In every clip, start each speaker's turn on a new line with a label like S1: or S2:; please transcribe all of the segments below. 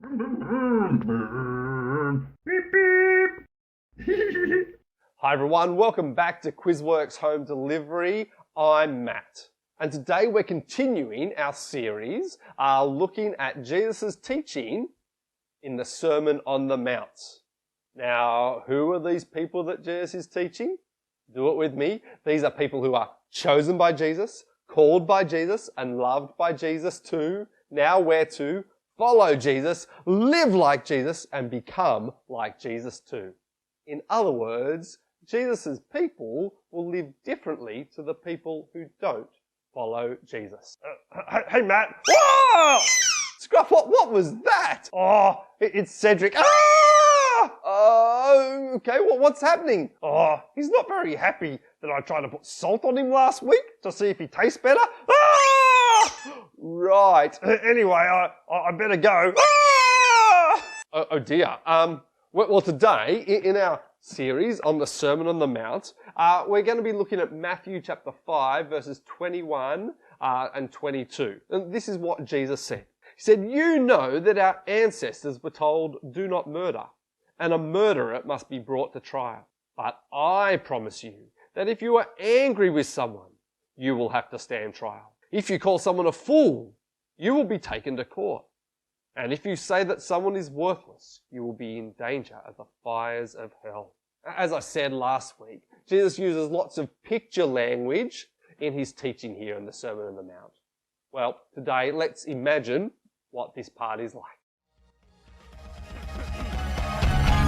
S1: Beep, beep. Hi everyone, welcome back to QuizWorks Home Delivery. I'm Matt. And today we're continuing our series looking at Jesus' teaching in the Sermon on the Mount. Now, who are these people that Jesus is teaching? Do it with me. These are people who are chosen by Jesus, called by Jesus, and loved by Jesus too. Now we're to follow Jesus, live like Jesus, and become like Jesus too. In other words, Jesus' people will live differently to the people who don't follow Jesus. Hey Matt. Whoa! Scruff, what was that? Oh, it's Cedric. Okay, well, what's happening? Oh, he's not very happy that I tried to put salt on him last week to see if he tastes better. Right. Anyway, I better go. Oh dear. Well, today, in our series on the Sermon on the Mount, we're going to be looking at Matthew chapter 5, verses 21 and 22. And this is what Jesus said. He said, "You know that our ancestors were told, 'Do not murder,' and a murderer must be brought to trial. But I promise you that if you are angry with someone, you will have to stand trial. If you call someone a fool, you will be taken to court. And if you say that someone is worthless, you will be in danger of the fires of hell." As I said last week, Jesus uses lots of picture language in his teaching here in the Sermon on the Mount. Well, today let's imagine what this part is like.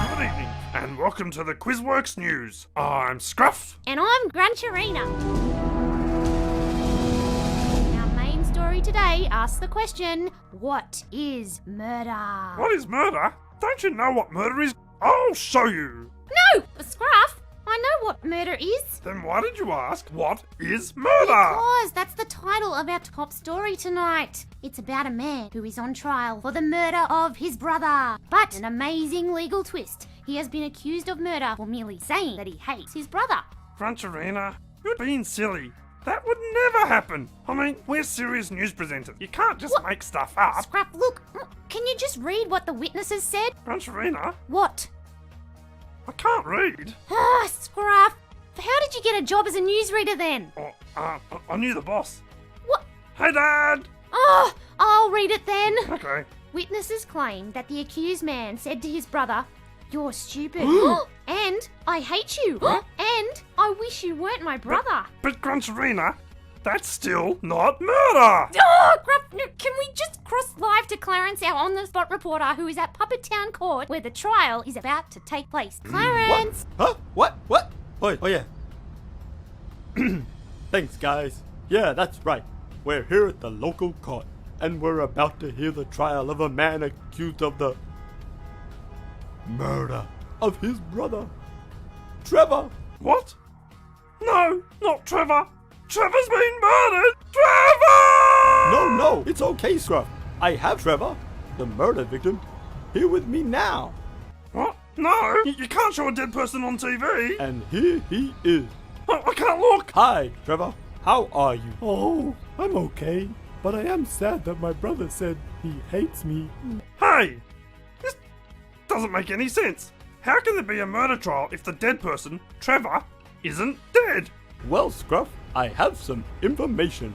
S2: Good evening, and welcome to the QuizWorks News. I'm Scruff.
S3: And I'm Gruncharina. Our main story today asks the question, what is murder?
S2: What is murder? Don't you know what murder is? I'll show you.
S3: No, Scruff, I know what murder is.
S2: Then why did you ask, what is murder?
S3: Because that's the title of our top story tonight. It's about a man who is on trial for the murder of his brother. But an amazing legal twist. He has been accused of murder for merely saying that he hates his brother.
S2: Gruncharina, you're being silly. That would never happen. I mean, we're serious news presenters. You can't just make stuff up.
S3: Scruff, look, can you just read what the witnesses said?
S2: Gruncharina,
S3: What?
S2: I can't read.
S3: Ah, Scruff, how did you get a job as a newsreader then?
S2: I knew the boss.
S3: What?
S2: Hey, Dad!
S3: Oh, I'll read it then.
S2: Okay.
S3: Witnesses claim that the accused man said to his brother, "You're stupid," and "I hate you," and "I wish you weren't my brother."
S2: But Gruncharina, that's still not murder!
S3: Oh, Gruff, can we just cross live to Clarence, our on-the-spot reporter who is at Puppet Town Court where the trial is about to take place? Clarence!
S4: Huh? What? Oh yeah. Thanks, guys. Yeah, that's right. We're here at the local court, and we're about to hear the trial of a man accused of the murder of his brother, Trevor.
S2: What? No, not Trevor. Trevor's been murdered! Trevor!
S4: No, it's okay, Scruff. I have Trevor, the murder victim, here with me now.
S2: What? No, you can't show a dead person on TV.
S4: And here he is.
S2: I can't look.
S4: Hi, Trevor. How are you? Oh, I'm okay, but I am sad that my brother said he hates me.
S2: Hey, this doesn't make any sense. How can there be a murder trial if the dead person, Trevor, isn't dead?
S4: Well, Scruff, I have some information.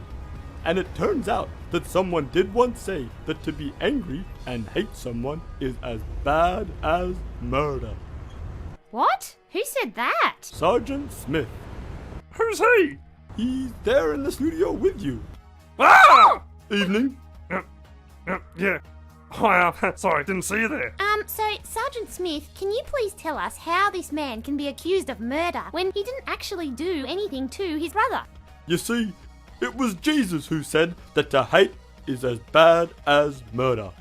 S4: And it turns out that someone did once say that to be angry and hate someone is as bad as murder.
S3: What? Who said that?
S4: Sergeant Smith.
S2: Who's he?
S4: He's there in the studio with you.
S2: Ah!
S4: Evening.
S2: Yeah. Hi, sorry, didn't see you there.
S3: So, Sergeant Smith, can you please tell us how this man can be accused of murder when he didn't actually do anything to his brother?
S4: You see, it was Jesus who said that to hate is as bad as murder.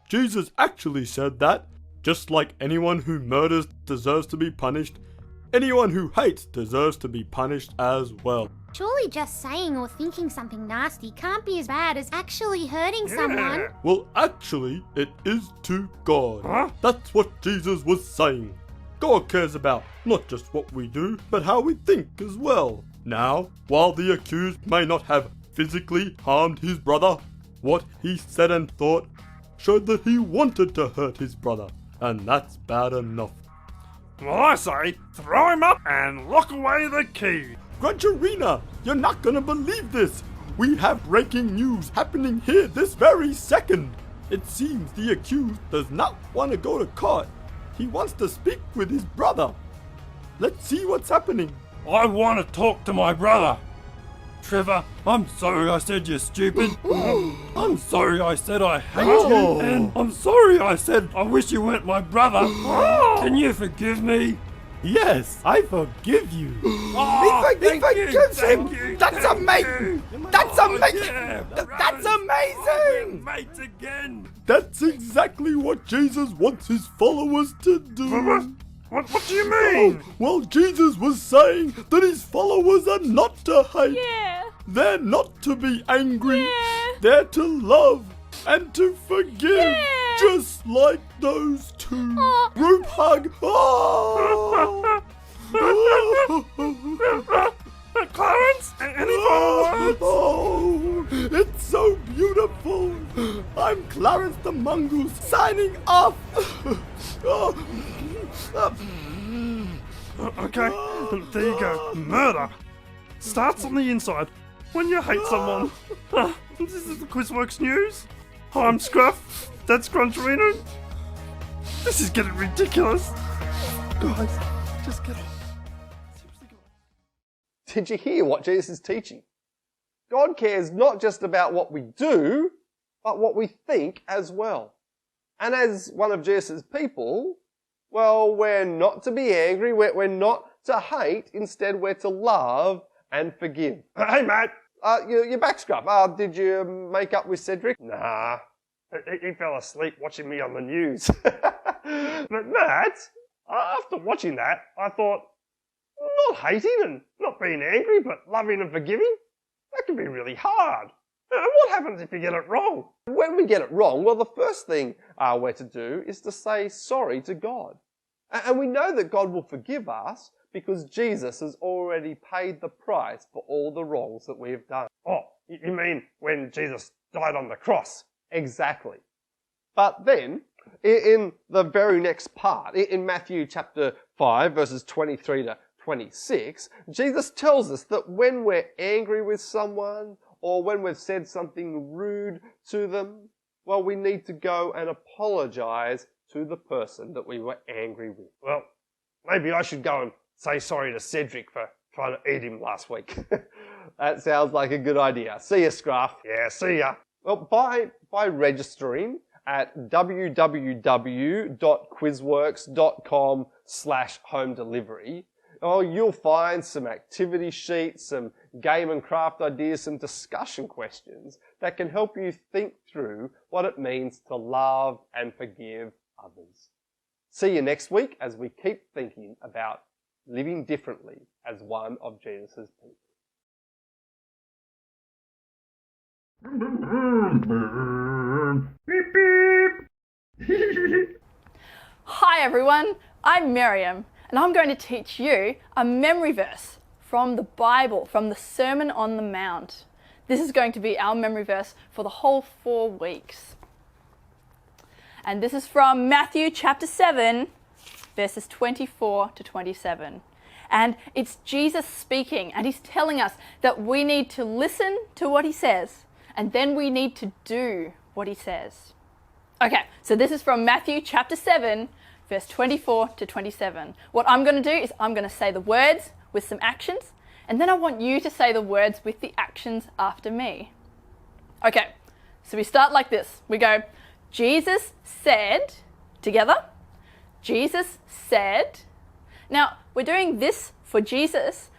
S4: Jesus actually said that, just like anyone who murders deserves to be punished, anyone who hates deserves to be punished as well.
S3: Surely just saying or thinking something nasty can't be as bad as actually hurting someone.
S4: Well, actually, it is to God.
S2: Huh?
S4: That's what Jesus was saying. God cares about not just what we do, but how we think as well. Now, while the accused may not have physically harmed his brother, what he said and thought showed that he wanted to hurt his brother, and that's bad enough.
S2: Well, I say, throw him up and lock away the key.
S4: Gruncharina, you're not gonna believe this! We have breaking news happening here this very second! It seems the accused does not want to go to court. He wants to speak with his brother. Let's see what's happening.
S2: I want to talk to my brother. Trevor, I'm sorry I said you're stupid. I'm sorry I said I hate you. And I'm sorry I said I wish you weren't my brother. Can you forgive me?
S4: Yes, I forgive you.
S5: He forgives him. That's amazing. That's amazing.
S2: Yeah,
S5: That's amazing.
S2: Mates again.
S4: That's exactly what Jesus wants his followers to do.
S2: What do you mean?
S4: Well, Jesus was saying that his followers are not to hate.
S6: Yeah.
S4: They're not to be angry.
S6: Yeah.
S4: They're to love and to forgive.
S6: Yeah.
S4: Just like those two. Group hug. Oh.
S2: Clarence, any final words?
S4: Oh, it's so beautiful. I'm Clarence the Mongoose signing off.
S2: Okay, there you go. Murder starts on the inside when you hate someone. This is the Quizworks News. I'm Scruff. That's Gruncharina. This is getting ridiculous. Guys, just get on. Seriously, guys.
S1: Did you hear what Jesus is teaching? God cares not just about what we do, but what we think as well. And as one of Jesus' people, well, we're not to be angry, we're not to hate, instead we're to love and forgive.
S2: Hey, Matt.
S1: You're back, Scruff. Did you make up with Cedric?
S2: Nah, he fell asleep watching me on the news. But Matt, after watching that, I thought, not hating and not being angry, but loving and forgiving, that can be really hard. And what happens if you get it wrong?
S1: When we get it wrong, well, the first thing we're to do is to say sorry to God. And we know that God will forgive us because Jesus has already paid the price for all the wrongs that we have done.
S2: Oh, you mean when Jesus died on the cross?
S1: Exactly. But then, in the very next part, in Matthew chapter 5, verses 23 to 26, Jesus tells us that when we're angry with someone or when we've said something rude to them, well, we need to go and apologize to the person that we were angry with.
S2: Well, maybe I should go and say sorry to Cedric for trying to eat him last week.
S1: That sounds like a good idea. See ya, Scruff.
S2: Yeah, see ya.
S1: Well, by registering at www.quizworks.com/home delivery, you'll find some activity sheets, some game and craft ideas, some discussion questions that can help you think through what it means to love and forgive others. See you next week as we keep thinking about living differently as one of Jesus' people.
S2: Beep, beep.
S6: Hi everyone, I'm Miriam and I'm going to teach you a memory verse from the Bible, from the Sermon on the Mount. This is going to be our memory verse for the whole 4 weeks. And this is from Matthew chapter 7, verses 24 to 27. And it's Jesus speaking, and he's telling us that we need to listen to what he says, and then we need to do what he says. Okay, so this is from Matthew chapter 7, verse 24 to 27. What I'm going to do is I'm going to say the words with some actions, and then I want you to say the words with the actions after me. Okay, so we start like this. We go, Jesus said, together, Jesus said. Now, we're doing this for Jesus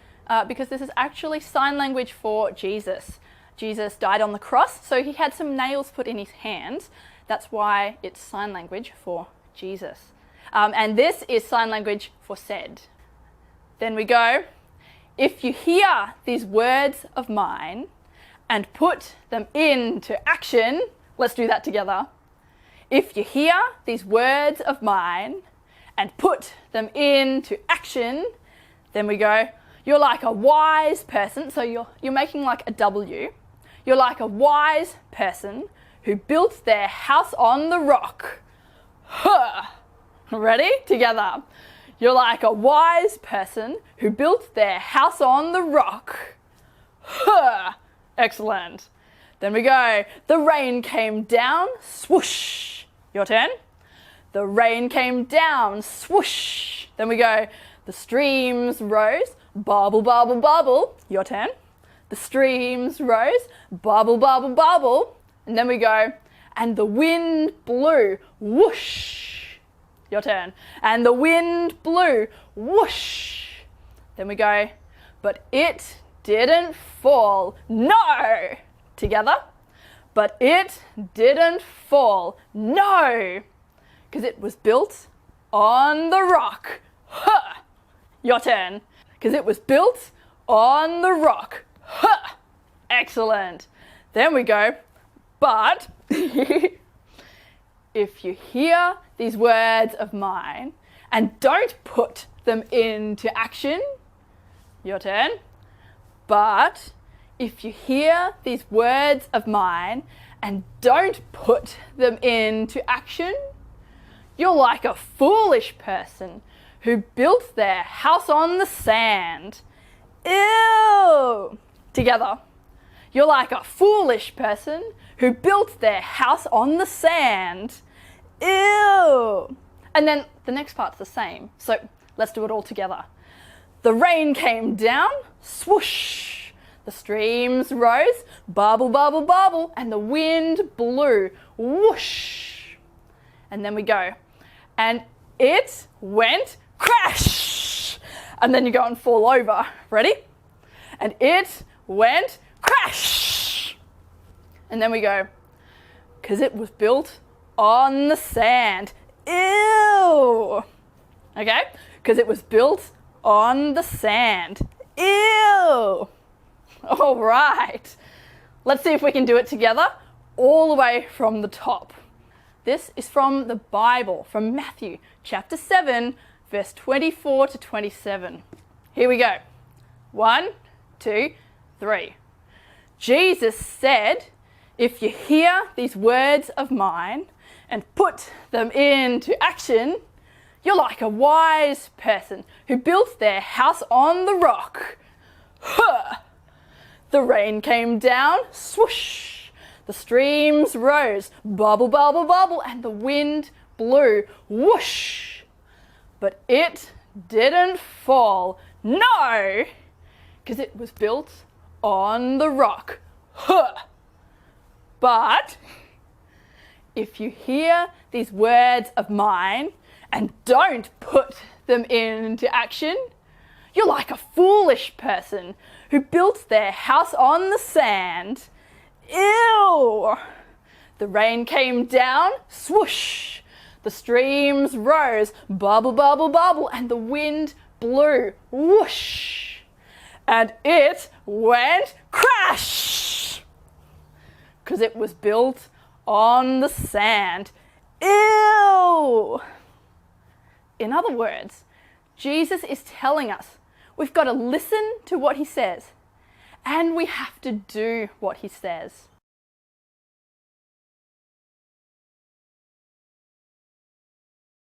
S6: because this is actually sign language for Jesus. Jesus died on the cross, so he had some nails put in his hands. That's why it's sign language for Jesus. And this is sign language for said. Then we go, if you hear these words of mine and put them into action, let's do that together. If you hear these words of mine and put them into action, then we go, you're like a wise person, so you're making like a W. You're like a wise person who built their house on the rock. Huh. Ready? Together. You're like a wise person who built their house on the rock. Huh. Excellent. Then we go. The rain came down. Swoosh. Your turn. The rain came down. Swoosh. Then we go. The streams rose. Bubble, bubble, bubble. Your turn. The streams rose. Bubble, bubble, bubble. And then we go. And the wind blew. Whoosh. Your turn. And the wind blew. Whoosh. Then we go. But it didn't fall. No. Together. But it didn't fall. No. Because it was built on the rock. Huh. Your turn. Because it was built on the rock. Huh. Excellent. Then we go. But if you hear these words of mine and don't put them into action, your turn. But if you hear these words of mine and don't put them into action, you're like a foolish person who built their house on the sand. Ew! Together. You're like a foolish person who built their house on the sand. Ew! And then the next part's the same. So let's do it all together. The rain came down. Swoosh! The streams rose. Bubble, bubble, bubble. And the wind blew. Whoosh! And then we go. And it went crash! And then you go and fall over. Ready? And it went crash! And then we go, because it was built on the sand. Ew! Okay? Because it was built on the sand. Ew! All right. Let's see if we can do it together all the way from the top. This is from the Bible, from Matthew chapter 7, verse 24 to 27. Here we go. 1, 2, 3. Jesus said, if you hear these words of mine and put them into action, you're like a wise person who built their house on the rock. Huh. The rain came down, swoosh. The streams rose, bubble, bubble, bubble, and the wind blew, whoosh. But it didn't fall, no, because it was built on the rock. Huh. But if you hear these words of mine and don't put them into action, you're like a foolish person who built their house on the sand. Ew! The rain came down, swoosh. The streams rose, bubble, bubble, bubble, and the wind blew, whoosh. And it went crash! Because it was built on the sand. Ew! In other words, Jesus is telling us we've got to listen to what he says, and we have to do what he says.